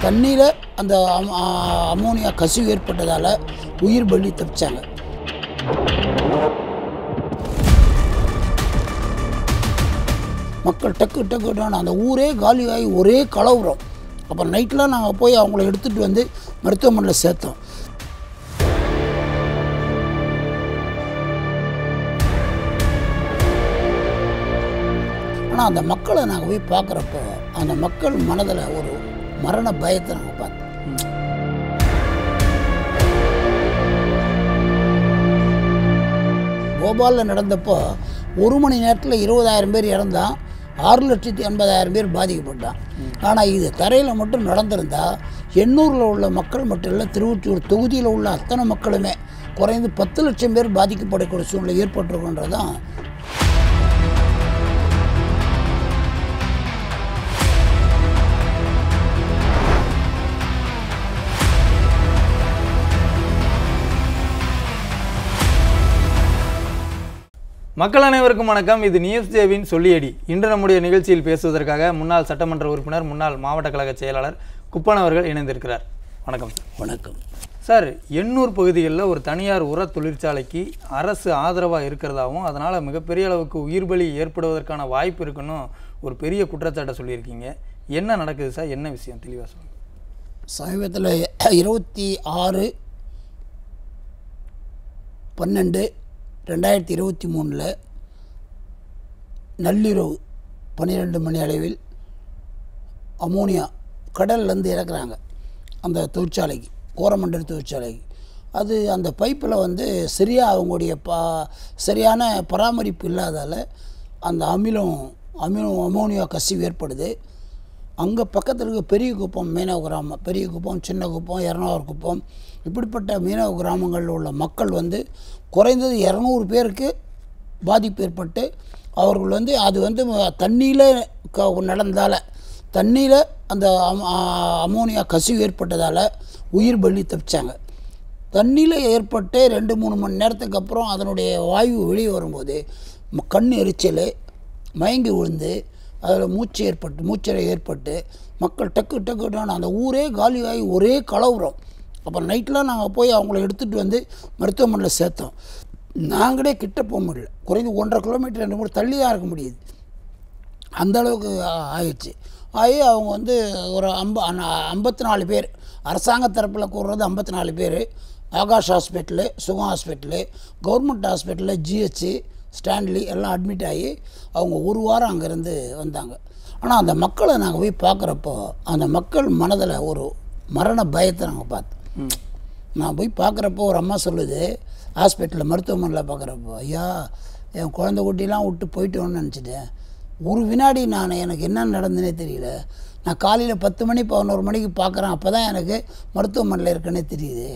தண்ணியில் அந்த அமோனியா கசிவு ஏற்பட்டதால் உயிர் பலி தப்பிச்சாங்க. மக்கள் டக்கு டக்குன்னு அந்த ஊரே காலியாகி ஒரே கலவரம். அப்புறம் நைட்டில் நாங்கள் போய் அவங்கள எடுத்துகிட்டு வந்து மருத்துவமனையில் சேர்த்தோம். ஆனால் அந்த மக்களை நாங்கள் போய் பார்க்குறப்போ அந்த மக்கள் மனதில் ஒரு மரண பயத்தை நாங்கள் பார்த்தோம். போபாலில் நடந்தப்போ 1 மணி நேரத்தில் 20,000 பேர் இறந்தான், 6,80,000 பேர் பாதிக்கப்பட்டான். ஆனால் இது தரையில் மட்டும் நடந்திருந்தால் 800 உள்ள மக்கள் மட்டும் இல்லை, திருவொற்றியூர் தொகுதியில் உள்ள அத்தனை மக்களுமே குறைந்து 10 லட்சம் பேர் பாதிக்கப்படக்கூடிய சூழ்நிலை ஏற்பட்டிருக்குன்றதான். மக்கள் அனைவருக்கும் வணக்கம். இது நியூஸ் ஜேவின் சொல்லியடி. இன்று நம்முடைய நிகழ்ச்சியில் பேசுவதற்காக முன்னாள் சட்டமன்ற உறுப்பினர், முன்னாள் மாவட்ட கழக செயலாளர் குப்பன் அவர்கள் இணைந்திருக்கிறார். வணக்கம் சார். வணக்கம் சார். எண்ணூர் பகுதிகளில் ஒரு தனியார் உர தொழிற்சாலைக்கு அரசு ஆதரவாக இருக்கிறதாகவும் அதனால் மிகப்பெரிய அளவுக்கு உயிர் பலி ஏற்படுவதற்கான வாய்ப்பு இருக்குன்னு ஒரு பெரிய குற்றச்சாட்டை சொல்லியிருக்கீங்க. என்ன நடக்குது சார்? என்ன விஷயம் தெளிவாக சொல்லுங்கள். சமீபத்தில் 26/12/2023 நள்ளிரவு 12 மணி அளவில் அமோனியா கடல்லேருந்து இறக்குறாங்க அந்த தொழிற்சாலைக்கு, கோரமண்டல் தொழிற்சாலைக்கு. அது அந்த பைப்பில் வந்து சரியாக அவங்களுடைய சரியான பராமரிப்பு இல்லாதால் அந்த அமோனியா கசிவு ஏற்படுது. அங்கே பக்கத்தில் இருக்க பெரிய குப்பம் மீனவ கிராமம், பெரிய குப்பம், சின்ன குப்பம், எறணாவூர் குப்பம், இப்படிப்பட்ட மீனவ கிராமங்களில் உள்ள மக்கள் வந்து குறைந்தது 200 பேருக்கு பாதிப்பு ஏற்பட்டு அவர்கள் வந்து அது வந்து தண்ணியில் நடந்தால், தண்ணியில் அந்த அமோனியா கசிவு ஏற்பட்டதால் உயிர் பலி தப்பிச்சாங்க. தண்ணியில் ஏற்பட்டு 2-3 மணி நேரத்துக்கு அப்புறம் அதனுடைய வாயு வெளியே வரும்போது கண் எரிச்சல், மயங்கி விழுந்து அதில் மூச்சரை ஏற்பட்டு மக்கள் டக்கு டக்குன்னு அந்த ஊரே காலியாகி ஒரே கலவரம். அப்புறம் நைட்டில் நாங்கள் போய் அவங்கள எடுத்துகிட்டு வந்து மருத்துவமனையில் சேர்த்தோம். நாங்களே கிட்ட போக முடியல, குறைந்து 1.5 கிலோமீட்டர் 2 கூட தள்ளி தான் இருக்க முடியுது. அந்தளவுக்கு ஆயிடுச்சு. ஆகி அவங்க வந்து ஒரு 54 பேர், அரசாங்க தரப்பில் கூறுறது 54 பேர், ஆகாஷ் ஹாஸ்பிட்டலு, சுகம் hospital, government hospital, GH, Stanley எல்லாம் அட்மிட் ஆகி அவங்க 1 வாரம் அங்கேருந்து வந்தாங்க. ஆனால் அந்த மக்களை நாங்கள் போய் பார்க்குறப்போ அந்த மக்கள் மனதில் ஒரு மரண பயத்தை நாங்கள் பார்த்தோம். நான் போய் பார்க்குறப்போ ஒரு அம்மா சொல்லுது, ஹாஸ்பிட்டலில் மருத்துவமனையில் பார்க்குறப்போ, ஐயா என் குழந்தை குட்டிலாம் விட்டு போயிட்டோன்னு நினச்சிட்டேன். ஒரு வினாடி எனக்கு என்ன நடந்துன்னே தெரியல. நான் காலையில் 10 மணி 11 மணிக்கு பார்க்குறேன், அப்போ தான் எனக்கு மருத்துவமனையில் இருக்கன்னே தெரியுது.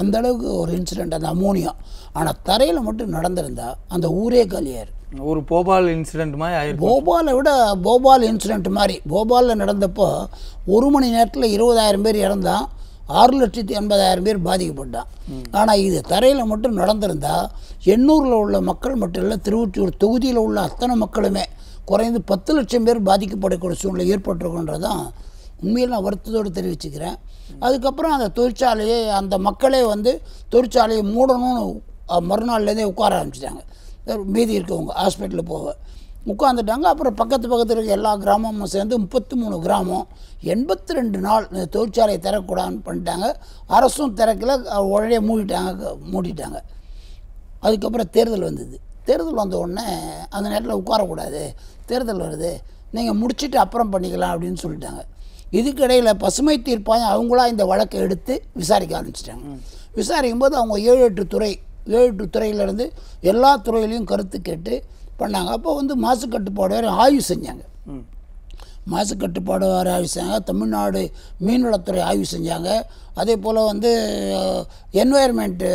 அந்தளவுக்கு ஒரு இன்சிடெண்ட் அந்த அமோனியா. ஆனால் தரையில் மட்டும் நடந்திருந்தா அந்த ஊரே காலியார். ஒரு போபால் இன்சிடெண்ட் மாதிரி ஆயிருக்கு. போபாலை விட போபால் இன்சிடெண்ட் மாதிரி. போபாலில் நடந்தப்போ 1 மணி நேரத்தில் 20,000 பேர் இறந்தான், 6,80,000 பேர் பாதிக்கப்பட்டான். ஆனால் இது தரையில் மட்டும் நடந்திருந்தால் 800 உள்ள மக்கள் மட்டும் இல்லை, திருவொற்றியூர் தொகுதியில் உள்ள அத்தனை மக்களுமே குறைந்து 10 லட்சம் பேர் பாதிக்கப்படக்கூடிய சூழ்நிலை ஏற்பட்டிருக்குன்றதான் உண்மையில் நான் வருத்தத்தோடு தெரிவிச்சுக்கிறேன். அதுக்கப்புறம் அந்த தொழிற்சாலையை அந்த மக்களே வந்து தொழிற்சாலையை மூடணும்னு மறுநாள்லேருந்தே உட்கார ஆரம்பிச்சிட்டாங்க. மீதி இருக்கவங்க ஹாஸ்பிட்டலில் போக உட்காந்துட்டாங்க. அப்புறம் பக்கத்தில் இருக்க எல்லா கிராமமும் சேர்ந்து 33 கிராமம் 82 நாள் இந்த தொழிற்சாலையை திறக்கக்கூடாதுன்னு பண்ணிட்டாங்க. அரசும் திறக்கல, உடனே மூடிட்டாங்க. அதுக்கப்புறம் தேர்தல் வந்தது. தேர்தல் வந்த உடனே அந்த நேரத்தில் உட்காரக்கூடாது, தேர்தல் வருது, நீங்கள் முடிச்சுட்டு அப்புறம் பண்ணிக்கலாம் அப்படின்னு சொல்லிட்டாங்க. இதுக்கிடையில் பசுமை தீர்ப்பாயம் அவங்களா இந்த வழக்கை எடுத்து விசாரிக்க ஆரம்பிச்சிட்டாங்க. விசாரிக்கும் போது அவங்க 7-8 துறையிலேருந்து எல்லா துறையிலையும் கருத்து கேட்டு பண்ணாங்க. அப்போ வந்து மாசு கட்டுப்பாடு வேறு ஆய்வு செஞ்சாங்க. மாசு கட்டுப்பாடு வேறு ஆய்வு செஞ்சாங்க, தமிழ்நாடு மீன்வளத்துறை ஆய்வு செஞ்சாங்க, அதே போல் வந்து என்வாயர்மெண்ட்டு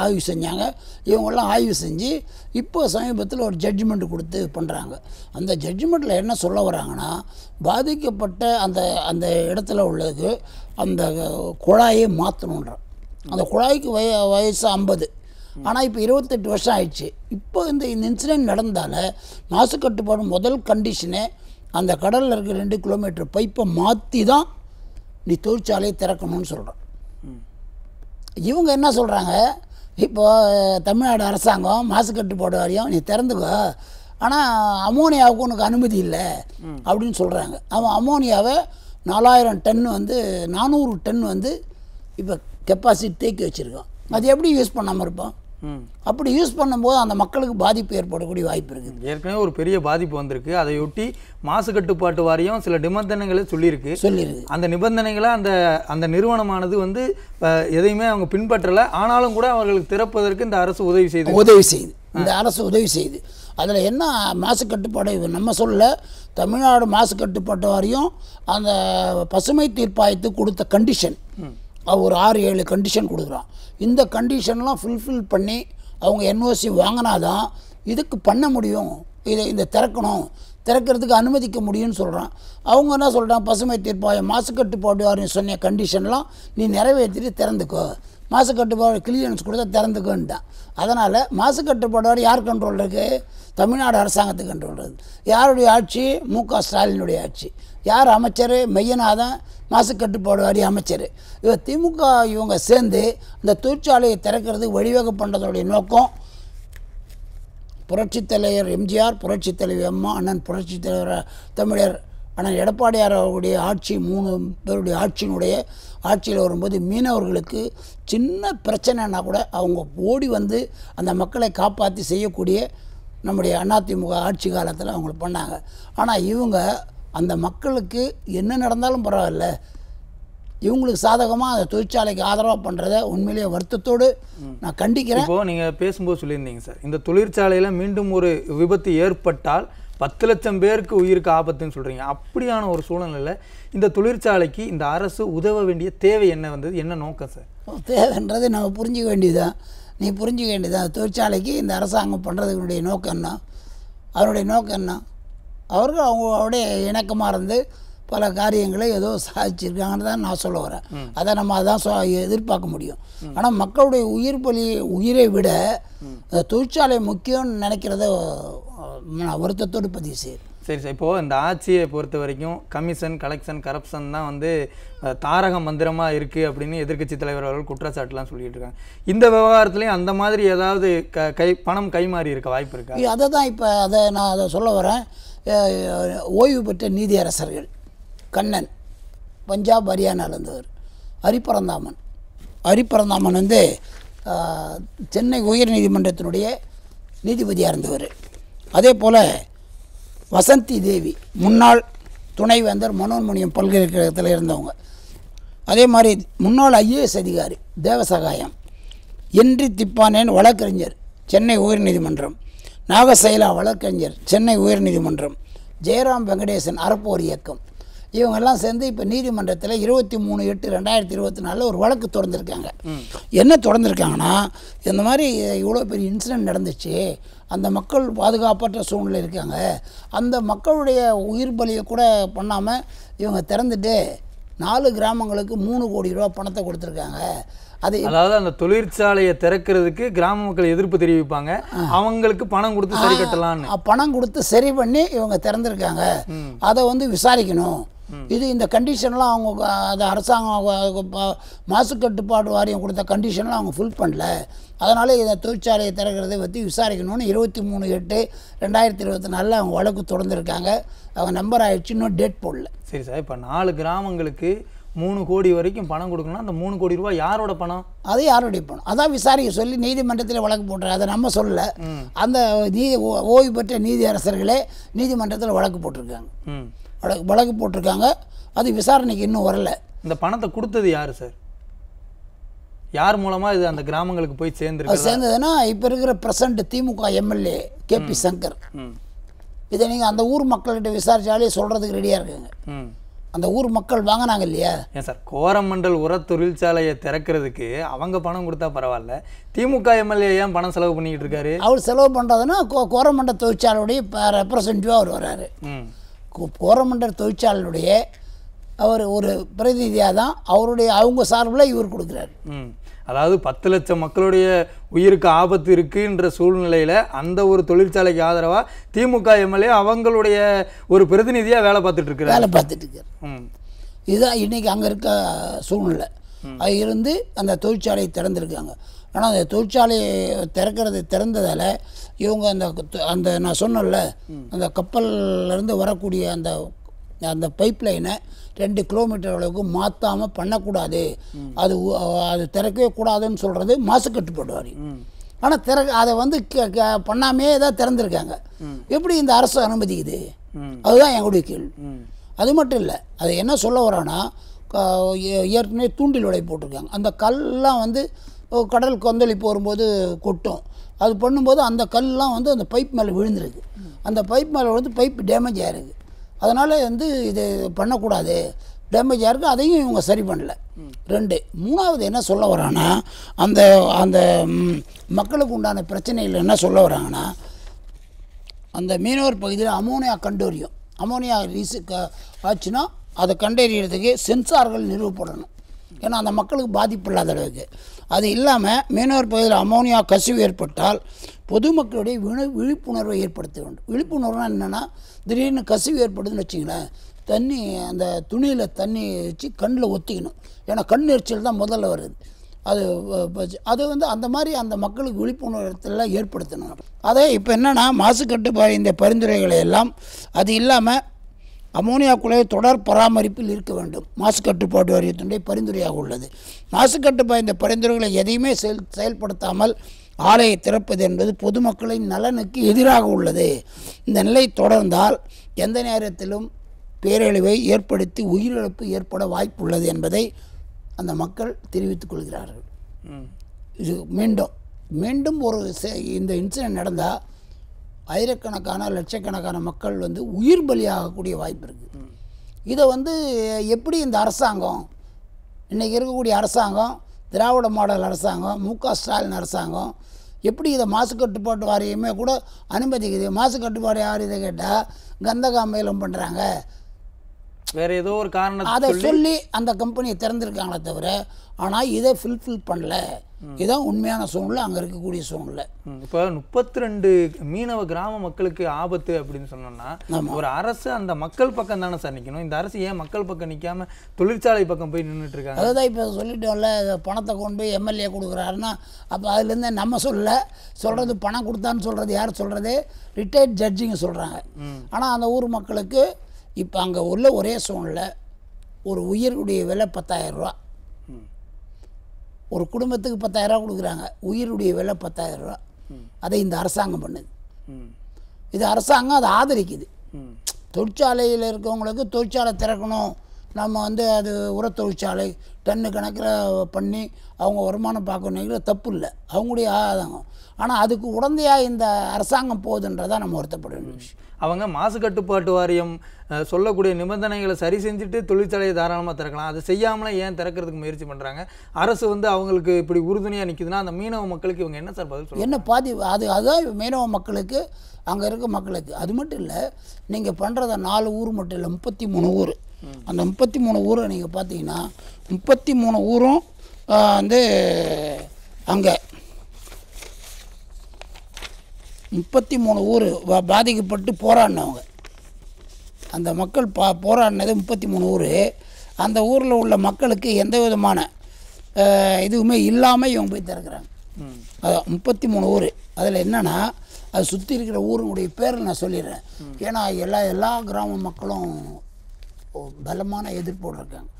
ஆய்வு செஞ்சாங்க. இவங்கெல்லாம் ஆய்வு செஞ்சு இப்போ சமீபத்தில் ஒரு ஜட்ஜ்மெண்ட் கொடுத்து பண்ணுறாங்க. அந்த ஜட்ஜ்மெண்ட்டில் என்ன சொல்ல வராங்கன்னா, பாதிக்கப்பட்ட அந்த இடத்துல உள்ளதுக்கு அந்த குழாயை மாற்றணுன்றான். அந்த குழாய்க்கு வயசு 50, ஆனால் இப்போ 28 வருஷம் ஆயிடுச்சு. இப்போ இந்த இன்சிடென்ட் நடந்தால் மாசு கட்டுப்பாடு முதல் கண்டிஷனே அந்த கடலில் இருக்கிற 2 கிலோமீட்டர் பைப்பை மாற்றி தான் நீ தொழிற்சாலையை திறக்கணும்னு சொல்கிறோம். இவங்க என்ன சொல்கிறாங்க, இப்போ தமிழ்நாடு அரசாங்கம் மாசு கட்டுப்பாடு வாரியம் நீ திறந்துக்கோ, ஆனால் அமோனியாவுக்கு உனக்கு அனுமதி இல்லை அப்படின்னு சொல்கிறாங்க. அவன் அமோனியாவை 4000 டன் வந்து 400 டன் வந்து இப்போ கெப்பாசிட்டி தேக்கி வச்சுருக்கோம். அது எப்படி யூஸ் பண்ணாமல் இருப்போம்? அப்படி யூஸ் பண்ணும்போது அந்த மக்களுக்கு பாதிப்பு ஏற்படக்கூடிய வாய்ப்பு இருக்குது. ஏற்கனவே ஒரு பெரிய பாதிப்பு வந்திருக்கு. அதையொட்டி மாசு கட்டுப்பாட்டு வாரியம் சில நிபந்தனைகளை சொல்லியிருக்கு. அந்த நிபந்தனைகளை அந்த நிறுவனமானது வந்து எதையுமே அவங்க பின்பற்றலை. ஆனாலும் கூட அவர்களுக்கு திறப்பதற்கு இந்த அரசு உதவி செய்து இந்த அரசு உதவி செய்யுது. அதில் என்ன மாசு கட்டுப்பாடு நம்ம சொல்ல, தமிழ்நாடு மாசு கட்டுப்பாட்டு வாரியம் அந்த பசுமை தீர்ப்பாயத்துக்கு கொடுத்த கண்டிஷன் ஒரு 6-7 கண்டிஷன் கொடுக்குறான். இந்த கண்டிஷன்லாம் ஃபுல்ஃபில் பண்ணி அவங்க என்ஓசி வாங்கினாதான் இதுக்கு பண்ண முடியும், இந்த திறக்கிறதுக்கு அனுமதிக்க முடியும்னு சொல்கிறான். அவங்க என்ன சொல்கிறான், பசுமை தீர்ப்பாயம் மாசு கட்டுப்பாடு வாரியம் சொன்ன கண்டிஷன்லாம் நீ நிறைவேற்றிட்டு திறந்துக்கோ, மாசு கட்டுப்பாடு கிளியரன்ஸ் கொடுத்தா திறந்துக்கோன்ட்டான். அதனால் மாசு கட்டுப்பாடு வாரியம் யார் கண்ட்ரோல் இருக்குது? தமிழ்நாடு அரசாங்கத்துக்கு கண்ட்ரோல் இருக்குது. யாருடைய ஆட்சி? மு.க. ஸ்டாலினுடைய ஆட்சி. யார் அமைச்சர்? மெய்யநாதன், மாசு கட்டுப்பாடு வாரிய அமைச்சர். திமுக இவங்க சேர்ந்து இந்த தொழிற்சாலையை திறக்கிறதுக்கு வழிவகை பண்ணுறதோடைய நோக்கம் புரட்சித் தலைவர் எம்ஜிஆர், புரட்சித் தலைவர் அம்மா, அண்ணன் புரட்சித் தலைவர் தமிழர் அண்ணன் எடப்பாடியார் அவருடைய ஆட்சி, 3 பேருடைய ஆட்சியில் வரும்போது மீனவர்களுக்கு சின்ன பிரச்சனைனா கூட அவங்க ஓடி வந்து அந்த மக்களை காப்பாற்றி செய்யக்கூடிய நம்முடைய அதிமுக ஆட்சி காலத்தில் அவங்க பண்ணாங்க. ஆனால் இவங்க அந்த மக்களுக்கு என்ன நடந்தாலும் பரவாயில்ல, இவங்களுக்கு சாதகமாக அந்த தொழிற்சாலைக்கு ஆதரவாக பண்ணுறத உண்மையிலேயே வருத்தத்தோடு நான் கண்டிக்கிறேன். இப்போது நீங்கள் பேசும்போது சொல்லியிருந்தீங்க சார், இந்த தொழிற்சாலையில் மீண்டும் ஒரு விபத்து ஏற்பட்டால் 10 லட்சம் பேருக்கு உயிருக்கு ஆபத்துன்னு சொல்கிறீங்க. அப்படியான ஒரு சூழ்நிலையில் இந்த தொழிற்சாலைக்கு இந்த அரசு உதவ வேண்டிய தேவை என்ன வந்தது, என்ன நோக்கம் சார்? தேவைன்றது நம்ம புரிஞ்சிக்க வேண்டியதுதான். நீ புரிஞ்சிக்க வேண்டியதான். தொழிற்சாலைக்கு இந்த அரசாங்கம் பண்ணுறதுனுடைய நோக்கம் என்ன? அவருடைய நோக்கம் என்ன? அவர்கள் அவங்களுடைய இணக்கமாக இருந்து பல காரியங்களை ஏதோ சாதிச்சிருக்காங்கன்னு தான் நான் சொல்ல வரேன். அதை நம்ம அதான் எதிர்பார்க்க முடியும். ஆனால் மக்களுடைய உயிரை விட தொழிற்சாலை முக்கியம்னு நினைக்கிறத நான் வருத்தத்தோடு பதிவு செய்கிறேன். சரி சார், இப்போது இந்த ஆட்சியை பொறுத்த வரைக்கும் கமிஷன், கலெக்ஷன், கரப்ஷன் தான் வந்து தாரக மந்திரமாக இருக்குது அப்படின்னு எதிர்க்கட்சி தலைவர் அவர்கள் குற்றச்சாட்டுலாம் சொல்லிட்டு இருக்காங்க. இந்த விவகாரத்துலேயும் அந்த மாதிரி ஏதாவது பணம் கைமாறி இருக்க வாய்ப்பு இருக்கா? அதை தான் இப்போ நான் சொல்ல வரேன். ஓய்வு பெற்ற நீதியரசர்கள் கண்ணன், பஞ்சாப் ஹரியானாவில் இருந்தவர், ஹரிபரந்தாமன் வந்து சென்னை உயர் நீதிமன்றத்தினுடைய நீதிபதியாக இருந்தவர். அதே போல் வசந்தி தேவி முன்னாள் துணைவேந்தர் மனோன்மணியம் பல்கலைக்கழகத்தில் இருந்தவங்க. அதே மாதிரி முன்னாள் ஐஏஎஸ் அதிகாரி தேவசகாயம், என்றி திப்பானேன் வழக்கறிஞர் சென்னை உயர்நீதிமன்றம், நாகசைலா வழக்கறிஞர் சென்னை உயர்நீதிமன்றம், ஜெயராம் வெங்கடேசன் அறப்போர் இயக்கம், இவங்கெல்லாம் சேர்ந்து இப்போ நீதிமன்றத்தில் 23/8/2024 ஒரு வழக்கு தொடர்ந்துருக்காங்க. என்ன தொடர்ந்துருக்காங்கன்னா, இந்த மாதிரி இவ்வளோ பெரிய இன்சிடென்ட் நடந்துச்சு, அந்த மக்கள் பாதுகாப்பற்ற சூழ்நிலை இருக்காங்க, அந்த மக்களுடைய உயிர் பலியை கூட பண்ணாமல் இவங்க திறந்துட்டு 4 கிராமங்களுக்கு 3 கோடி ரூபா பணத்தை கொடுத்துருக்காங்க. அதாவது அந்த தொழிற்சாலையை திறக்கிறதுக்கு கிராம மக்கள் எதிர்ப்பு தெரிவிப்பாங்க, அவங்களுக்கு பணம் கொடுத்து சரி கட்டலான்னு பணம் கொடுத்து சரி பண்ணி இவங்க திறந்துருக்காங்க. அதை வந்து விசாரிக்கணும். இந்த கண்டிஷன்லாம் அவங்க அதை அரசாங்கம் மாசு கட்டுப்பாடு வாரியம் கொடுத்த கண்டிஷன்லாம் அவங்க ஃபுல் பண்ணல. அதனால் இந்த தொழிற்சாலையை திறக்கிறதை பற்றி விசாரிக்கணும்னு 23/8/2024 அவங்க வழக்கு தொடர்ந்துருக்காங்க. அவங்க நம்பர் ஆகிடுச்சு, இன்னும் டேட் போடல. சரி சார், இப்போ 4 கிராமங்களுக்கு 3 கோடி வரைக்கும் பணம் கொடுக்கணும்னா அந்த 3 கோடி ரூபாய் யாரோட பணம்? அது யாருடைய பணம்? அதான் விசாரிக்க சொல்லி நீதிமன்றத்தில் வழக்கு போட்டுருக்காங்க. அதை நம்ம சொல்லல, அந்த ஓய்வு பெற்ற நீதியரசர்களே நீதிமன்றத்தில் வழக்கு போட்டிருக்காங்க. வழக்கு போட்டிருக்காங்க. அது விசாரணைக்கு இன்னும் வரல. இந்த பணத்தை கொடுத்தது யார் சார்? யார் மூலமாக இது அந்த கிராமங்களுக்கு போய் சேர்ந்ததுன்னா இப்போ இருக்கிற பிரசன்ட் திமுக எம்எல்ஏ KP சங்கர். இதை நீங்கள் அந்த ஊர் மக்கள்கிட்ட விசாரிச்சாலே சொல்கிறதுக்கு ரெடியாக இருக்குங்க. அந்த ஊர் மக்கள் வாங்கினாங்க இல்லையா? ஏன் சார், கோரமண்டல் உர தொழிற்சாலையை திறக்கிறதுக்கு அவங்க பணம் கொடுத்தா பரவாயில்ல, திமுக எம்எல்ஏ ஏன் பணம் செலவு பண்ணிக்கிட்டு இருக்காரு? அவர் செலவு பண்ணுறதுன்னா கோரமண்டல் தொழிற்சாலையுடைய ரெப்ரசன்டேட்டிவாக அவர் வர்றாரு. கோரமண்டல் தொழிற்சாலையுடைய அவர் ஒரு பிரதிநிதியாக தான் அவங்க சார்பில் இவர் கொடுக்குறாரு. அதாவது 10 லட்சம் மக்களுடைய உயிருக்கு ஆபத்து இருக்குன்ற சூழ்நிலையில் அந்த ஒரு தொழிற்சாலைக்கு இதுதான் இன்றைக்கி அங்கே இருக்க சூழ்நிலை. அது இருந்து அந்த தொழிற்சாலையை திறந்துருக்காங்க. ஆனால் அந்த தொழிற்சாலையை திறந்ததால் இவங்க அந்த நான் சொன்னல அந்த கப்பல்லேருந்து வரக்கூடிய அந்த பைப் லைனை 2 கிலோமீட்டர் அளவுக்கு மாற்றாமல் பண்ணக்கூடாது, அது திறக்கவே கூடாதுன்னு சொல்கிறது மாசு கட்டுப்பாடு வாரியம். ஆனால் அதை வந்து பண்ணாமே தான் திறந்துருக்காங்க. எப்படி இந்த அரசு அனுமதிக்குது? அதுதான் எங்களுடைய கேள்வி. அது மட்டும் இல்லை, அது என்ன சொல்ல வரோன்னா, ஏற்கனவே தூண்டில் விலை போட்டிருக்காங்க. அந்த கல்லாம் வந்து கடல் கொந்தளிப்பு வரும்போது கொட்டும். அது பண்ணும்போது அந்த கல்லாம் வந்து அந்த பைப் மேலே விழுந்துருக்கு. அந்த பைப் மேலே வந்து பைப் டேமேஜ் ஆகிருக்கு. அதனால் வந்து இது பண்ணக்கூடாது, டேமேஜ் ஆகிருக்கு. அதையும் இவங்க சரி பண்ணல. 2 3வது என்ன சொல்ல வராங்கன்னா, அந்த அந்த மக்களுக்கு உண்டான பிரச்சனைகள் என்ன சொல்ல வராங்கன்னா, அந்த மீனவர் பகுதியில் அமோனியா கண்டறியும். அமோனியா ஆச்சுன்னா அதை கண்டறியறதுக்கு சென்சார்கள் நிறுவப்படணும். ஏன்னா அந்த மக்களுக்கு பாதிப்பு இல்லாத அளவுக்கு. அது இல்லாமல் மீனவர் பகுதியில் அமோனியா கசிவு ஏற்பட்டால் பொதுமக்களுடைய விழிப்புணர்வை ஏற்படுத்த வேண்டும். விழிப்புணர்வுனா என்னென்னா, திடீர்னு கசிவு ஏற்படுதுன்னு வச்சிங்களேன், தண்ணி அந்த துணியில் தண்ணி வச்சு கண்ணில் ஒத்திக்கணும். ஏன்னா கண் எரிச்சல் தான் முதல்ல வருது. அது வந்து அந்த மாதிரி அந்த மக்களுக்கு விழிப்புணர்வுலாம் ஏற்படுத்தணும். அதே இப்போ என்னென்னா, மாசு கட்டுப்பாடு இந்த பரிந்துரைகளை எல்லாம் அது இல்லாமல் அமோனியா குழாய் தொடர் பராமரிப்பில் இருக்க வேண்டும். மாசு கட்டுப்பாடு வாரியத்தினுடைய பரிந்துரையாக உள்ளது. மாசு கட்டுப்பாடு இந்த பரிந்துரைகளை எதையுமே செயல்படுத்தாமல் ஆலையை திறப்பது என்பது பொதுமக்களின் நலனுக்கு எதிராக உள்ளது. இந்த நிலை தொடர்ந்தால் எந்த நேரத்திலும் பேரழிவை ஏற்படுத்தி உயிரிழப்பு ஏற்பட வாய்ப்புள்ளது என்பதை அந்த மக்கள் தெரிவித்துக் கொள்கிறார்கள். இது மீண்டும் ஒரு இந்த இன்சிடென்ட் நடந்தால் ஆயிரக்கணக்கான லட்சக்கணக்கான மக்கள் வந்து உயிர் பலியாகக்கூடிய வாய்ப்பு இருக்குது. இதை வந்து எப்படி இந்த அரசாங்கம், இன்றைக்கி இருக்கக்கூடிய அரசாங்கம், திராவிட மாடல் அரசாங்கம், மு.க. ஸ்டாலின் அரசாங்கம் எப்படி இதை மாசு கட்டுப்பாட்டு வாரியமே கூட அனுமதிக்குது? மாசு கட்டுப்பாடு யார் இதை கேட்டால் கந்தகாமேலம் பண்ணுறாங்க, வேறு ஏதோ ஒரு காரணம் அதை சொல்லி அந்த கம்பெனியை திறந்துருக்காங்களே தவிர, ஆனால் இதை ஃபில்ஃபில் பண்ணல. இதுதான் உண்மையான சூழ்நிலை, அங்கே இருக்கக்கூடிய சூழ்நிலை. இப்போ 32 மீனவ கிராம மக்களுக்கு ஆபத்து அப்படின்னு சொன்னோம்னா, ஒரு அரசு அந்த மக்கள் பக்கம் தானே சார் நிற்கணும். இந்த அரசு ஏன் மக்கள் பக்கம் நிற்காம தொழிற்சாலை பக்கம் போய் நின்றுட்டு இருக்காங்க? அதுதான் இப்போ சொல்லிட்டோம்ல, பணத்தை கொண்டு போய் எம்எல்ஏ கொடுக்குறாருன்னா, அப்போ அதுலேருந்து நம்ம சொல்கிறது பணம் கொடுத்தான்னு சொல்கிறது யார் சொல்கிறது? ரிட்டையர்ட் ஜட்ஜிங்க சொல்கிறாங்க. ஆனால் அந்த ஊர் மக்களுக்கு இப்போ அங்கே உள்ள ஒரே சூழ்நிலை, ஒரு உயிருடைய விலை 10,000 ரூபா. ஒரு குடும்பத்துக்கு 10,000 ரூபா கொடுக்குறாங்க. உயிருடைய விலை 10,000 ரூபா. அதை இந்த அரசாங்கம் பண்ணுது. இது அரசாங்கம் அதை ஆதரிக்குது. தொழிற்சாலையில் இருக்கவங்களுக்கு தொழிற்சாலை திறக்கணும், நம்ம வந்து அது உர தொழிற்சாலை டன்னு கணக்கில் பண்ணி அவங்க வருமானம் பார்க்கணுங்கிற தப்பு இல்லை, அவங்களுடைய ஆதாயம். ஆனால் அதுக்கு உடந்தையாக இந்த அரசாங்கம் போகுதுன்றதான் நம்ம வருத்தப்பட வேண்டிய விஷயம். அவங்க மாசு கட்டுப்பாட்டு வாரியம் சொல்லக்கூடிய நிபந்தனைகளை சரி செஞ்சுட்டு தொழிற்சாலையை தாராளமாக திறக்கலாம். அதை செய்யாமலே ஏன் திறக்கிறதுக்கு முயற்சி பண்ணுறாங்க? அரசு வந்து அவங்களுக்கு இப்படி உறுதுணையாக நிற்குதுன்னா அந்த மீனவ மக்களுக்கு இவங்க என்ன சார் பதில் சொல்லுவாங்க? என்ன அதுதான் மீனவ மக்களுக்கு, அங்கே இருக்க மக்களுக்கு. அது மட்டும் இல்லை, நீங்கள் பண்ணுறத 4 ஊர் மட்டும் இல்லை, 33 ஊர். அந்த 33 ஊரை நீங்கள் பார்த்தீங்கன்னா 33 ஊரும் வந்து அங்கே 33 ஊர் பாதிக்கப்பட்டு போராடினவங்க. அந்த மக்கள் போராடினது 33 ஊர். அந்த ஊரில் உள்ள மக்களுக்கு எந்த விதமான இதுவுமே இல்லாமல் இவங்க போய் திறக்கிறாங்க. அதான் 33 ஊர். அதில் என்னென்னா, அது சுற்றி இருக்கிற ஊருடைய பேரை நான் சொல்லிடுறேன். ஏன்னா எல்லா கிராம மக்களும் பலமான எதிர்ப்போடு இருக்காங்க.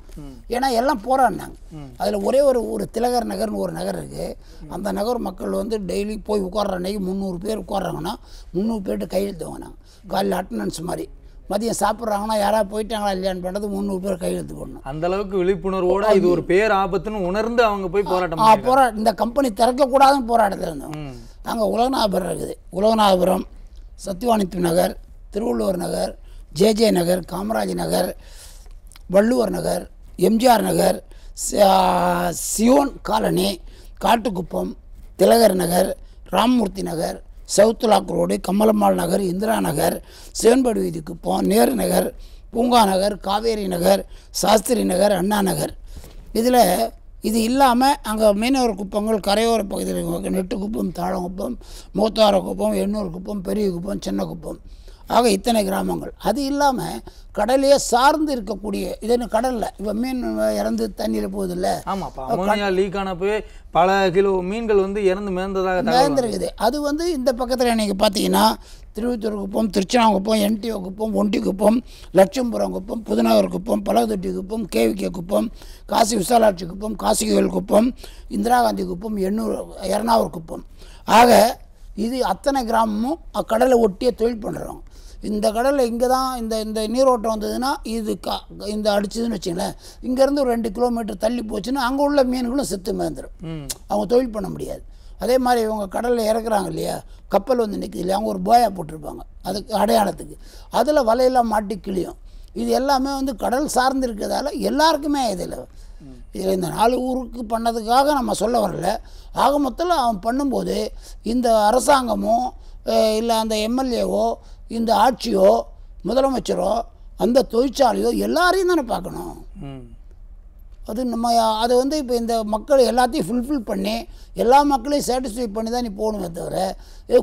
ஏன்னா எல்லாம் போராடினாங்க. அதில் ஒரே ஒரு திலகர் நகர்னு ஒரு நகர் இருக்குது. அந்த நகர் மக்கள் வந்து டெய்லி போய் உட்கார்ற அன்றைக்கி 300 பேர் உட்கார்றாங்கன்னா 300 பேர்கிட்ட கையெழுத்து வாங்கினாங்க. காலையில் அட்டண்டன்ஸ் மாதிரி. மதியம் சாப்பிட்றாங்கன்னா யாராவது போயிட்டாங்களா இல்லையான்னு பண்ணுறது 300 பேர் கையெழுத்து போடணும். அந்தளவுக்கு விழிப்புணர்வோடு இது ஒரு பேர் ஆபத்துன்னு உணர்ந்து அவங்க போய் போராட்டம் இந்த கம்பெனி திறக்கக்கூடாதுன்னு போராட்டத்தில் இருந்தோம். அங்கே உலகநாதபுரம் இருக்குது. உலகநாதபுரம், சத்யவாணிப்பு நகர், திருவள்ளுவர் நகர், ஜே நகர், காமராஜ் நகர், வள்ளுவர் நகர், எம்ஜிஆர் நகர், சியோன் காலனி, காட்டுக்குப்பம், திலகர் நகர், ராமமூர்த்தி நகர், சவுத்லாக் ரோடு, கமலம்மாள் நகர், இந்திரா நகர், சிவன்படி வீதி குப்பம், நேரு நகர், பூங்கா நகர், காவேரி நகர், சாஸ்திரி நகர், அண்ணா நகர். இதில் இது இல்லாமல் அங்கே மீனவர் குப்பங்கள் கரையோர பகுதியில் நெட்டுக்குப்பம், தாழங்குப்பம், மூத்தார குப்பம், எண்ணூர் குப்பம், பெரிய குப்பம், சின்ன குப்பம். ஆக இத்தனை கிராமங்கள். அது இல்லாமல் கடலையே சார்ந்து இருக்கக்கூடிய இது கடலில் இப்போ மீன் இறந்து தண்ணியில் போகுதில்ல. ஆமாப்பா, அமோனியா லீக் ஆனப்போ பல கிலோ மீன்கள் வந்து இறந்து மேந்திருக்குது. அது வந்து இந்த பக்கத்தில் இன்றைக்கி பார்த்தீங்கன்னா திருவத்தூர் குப்பம், திருச்சினாங்குப்பம், என்டிஓ குப்பம், ஒண்டி குப்பம், லட்சும்புரம் குப்பம், புதுநகர் குப்பம், பலவதொட்டி குப்பம், கேவிகே குப்பம், காசி விசாலாட்சி குப்பம், காசிகோயில் குப்பம், இந்திரா காந்தி குப்பம், எர்ணாவூர் குப்பம். ஆக இது அத்தனை கிராமமும் கடலை ஒட்டியே தொழில் பண்ணுறோம். இந்த கடலில் இங்கே தான் இந்த நீரோட்டம் வந்ததுன்னா இது இந்த அடிச்சதுன்னு வச்சுங்களேன், இங்கேருந்து ஒரு 2 கிலோமீட்டர் தள்ளி போச்சுன்னா அங்கே உள்ள மீன்களும் செத்து மேந்துடும். அவங்க தொழில் பண்ண முடியாது. அதே மாதிரி இவங்க கடலில் இறக்குறாங்க இல்லையா, கப்பல் வந்து நிற்குது இல்லையா, அவங்க ஒரு போயா போட்டிருப்பாங்க அதுக்கு அடையாளத்துக்கு. அதில் வலையெல்லாம் மாட்டி கிளியும். இது எல்லாமே வந்து கடல் சார்ந்து இருக்கிறதால எல்லாருக்குமே இதில் இந்த 4 ஊருக்கு பண்ணதுக்காக நம்ம சொல்ல வரல. ஆக மொத்தத்தில் அவன் பண்ணும்போது இந்த அரசாங்கமோ இல்லை அந்த எம்எல்ஏவோ இந்த ஆட்சியோ முதலமைச்சரோ அந்த தொழிற்சாலையோ எல்லாரையும் தானே பார்க்கணும். அது நம்ம அதை வந்து இப்போ இந்த மக்கள் எல்லாத்தையும் ஃபுல்ஃபில் பண்ணி எல்லா மக்களையும் சாட்டிஸ்ஃபை பண்ணி தான் நீ போகணுமே தவிர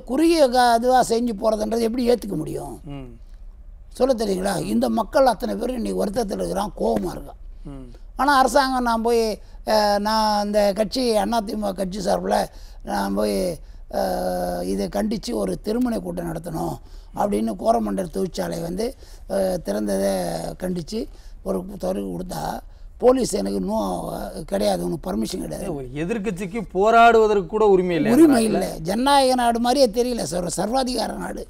குறுகிய அதுவாக செஞ்சு போகிறதுன்றது எப்படி ஏற்றுக்க முடியும் சொல்ல தெரியுங்களா? இந்த மக்கள் அத்தனை பேர் இன்றைக்கி வருத்தத்தில் இருக்கிறான், கோபமாக இருக்கான். ஆனால் அரசாங்கம் நான் அந்த கட்சி அதிமுக கட்சி சார்பில் நான் போய் இதை கண்டித்து ஒரு திருமண கூட்டம் நடத்தணும் அப்படின்னு கோரமண்டல் தொழிற்சாலை வந்து திறந்ததை கண்டித்து ஒரு தொகை கொடுத்தா போலீஸ் எனக்கு இன்னும் கிடையாது, உனக்கு பர்மிஷன் கிடையாது. எதிர்கட்சிக்கு போராடுவதற்கு கூட உரிமை இல்லை. ஜனநாயக நாடு மாதிரியே தெரியல சார், சர்வாதிகார நாடு.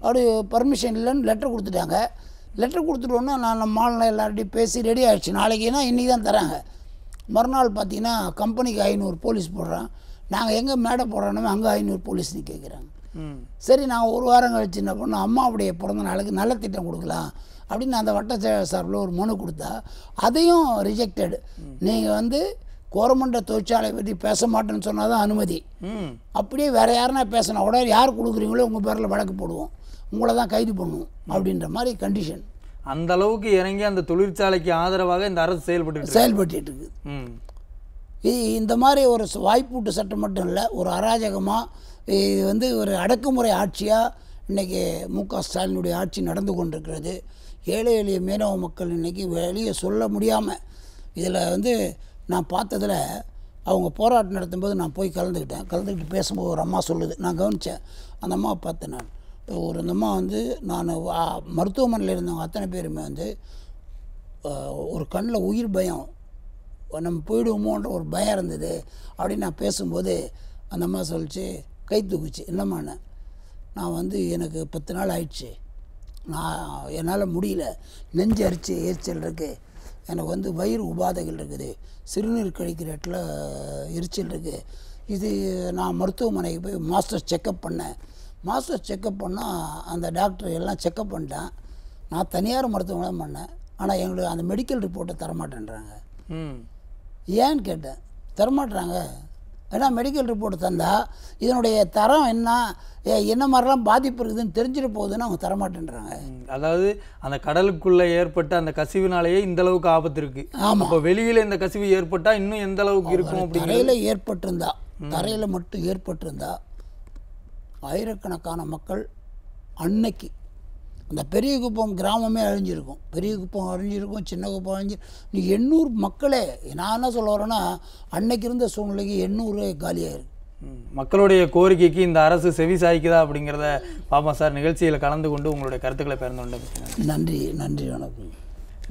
அப்படி பர்மிஷன் இல்லைன்னு லெட்டர் கொடுத்துட்டாங்க. லெட்டர் கொடுத்துட்டோன்னா நான் மாநிலம் எல்லார்ட்டையும் பேசி ரெடி ஆகிடுச்சு. நாளைக்குன்னா இன்றைக்கி தான் தராங்க. மறுநாள் பார்த்தீங்கன்னா கம்பெனிக்கு 500 போலீஸ் போடுறான். நாங்கள் எங்கே மேடை போடுறோன்னா அங்கே 500 போலீஸ்னு கேட்குறாங்க. சரி, நாங்கள் ஒரு வாரம் கழிச்சு என்ன பண்ணோம், அம்மாவுடைய பிறந்த நாளுக்கு நல்ல திட்டம் கொடுக்கலாம் அப்படின்னு அந்த வட்ட சார்பில் ஒரு மனு கொடுத்தா அதையும் ரிஜெக்டடு. நீங்கள் வந்து கோரமண்ட தொழிற்சாலை பற்றி பேச மாட்டேன்னு சொன்னால் தான் அனுமதி. அப்படியே வேறு யாருன்னா பேசினா கூட யார் கொடுக்குறீங்களோ உங்கள் பேரில் வழக்கு போடுவோம், உங்களை தான் கைது பண்ணுவோம் அப்படின்ற மாதிரி கண்டிஷன். அந்த அளவுக்கு இறங்கி அந்த தொழிற்சாலைக்கு ஆதரவாக இந்த அரசு செயல்பட்டு இருக்குது. இந்த மாதிரி ஒரு வாய்ப்பூட்டு சட்டம் மட்டும் இல்லை, ஒரு அராஜகமாக இது வந்து ஒரு அடக்குமுறை ஆட்சியாக இன்றைக்கி மு.க. ஸ்டாலினுடைய ஆட்சி நடந்து கொண்டிருக்கிறது. ஏழை எளிய மீனவ மக்கள் இன்றைக்கி வெளியே சொல்ல முடியாமல் இதில் வந்து நான் பார்த்ததில் அவங்க போராட்டம் நடத்தும்போது நான் போய் கலந்துக்கிட்டு பேசும்போது ஒரு அம்மா சொல்லுது, நான் கவனித்தேன். அந்த அம்மாவை பார்த்தேன். நான் அந்த அம்மா வந்து நான் மருத்துவமனையில் இருந்தவங்க அத்தனை பேருமே வந்து ஒரு கண்ணில் உயிர் பயம், நம்ம போயிடுவோமோன்ற ஒரு பயம் இருந்தது அப்படின்னு நான் பேசும்போது அந்த அம்மா சொல்லிச்சு, கை தூக்குச்சு. என்னம்மாண்ணே, நான் வந்து எனக்கு 10 நாள் ஆயிடுச்சு, என்னால் முடியல, நெஞ்சு எரிச்சல் இருக்குது, எனக்கு வந்து வயிறு உபாதைகள் இருக்குது, சிறுநீர் கழிக்கிற இடத்துல எரிச்சல் இருக்குது. இது நான் மருத்துவமனைக்கு போய் மாஸ்டர் செக்கப் பண்ணேன். மாஸ்டர் செக்கப் பண்ணால் அந்த டாக்டர் எல்லாம் செக்கப் பண்ணிட்டேன். நான் தனியார் மருத்துவமனை பண்ணேன். ஆனால் எங்களுக்கு அந்த மெடிக்கல் ரிப்போர்ட்டை தரமாட்டேன்றாங்க. ஏன்னு கேட்டேன். தரமாட்டுறாங்க. ஏன்னா மெடிக்கல் ரிப்போர்ட் தந்தால் இதனுடைய தரம் என்ன மாதிரிலாம் பாதிப்பு இருக்குதுன்னு தெரிஞ்சிட போகுதுன்னு அவங்க தரமாட்டேன்றாங்க. அதாவது அந்த கடலுக்குள்ளே ஏற்பட்ட அந்த கசிவினாலேயே இந்த அளவுக்கு ஆபத்து இருக்குது. ஆமாம், இப்போ வெளியில் இந்த கசிவு ஏற்பட்டால் இன்னும் எந்த அளவுக்கு இருக்கும் அப்படி தரையில் மட்டும் ஏற்பட்டிருந்தா ஆயிரக்கணக்கான மக்கள் அன்னைக்கு அந்த பெரிய குப்பம் கிராமமே அழிஞ்சிருக்கும். பெரிய குப்பம் அழிஞ்சிருக்கும், சின்ன குப்பம் நீ 800 மக்களே. நான் என்ன சொல்ல வரேன்னா, அன்னைக்கு இருந்த சூழ்நிலைக்கு 800 காலியாயிருக்கு. மக்களுடைய கோரிக்கைக்கு இந்த அரசு செவி சாய்க்குதா அப்படிங்கிறத பாப்பா சார் நிகழ்ச்சியில் கலந்து கொண்டு உங்களுடைய கருத்துக்களை பகிர்ந்து கொண்டு நன்றி. வணக்கம்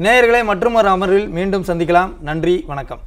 நேயர்களே. மற்றும் ஒரு அமர்வில் மீண்டும் சந்திக்கலாம். நன்றி, வணக்கம்.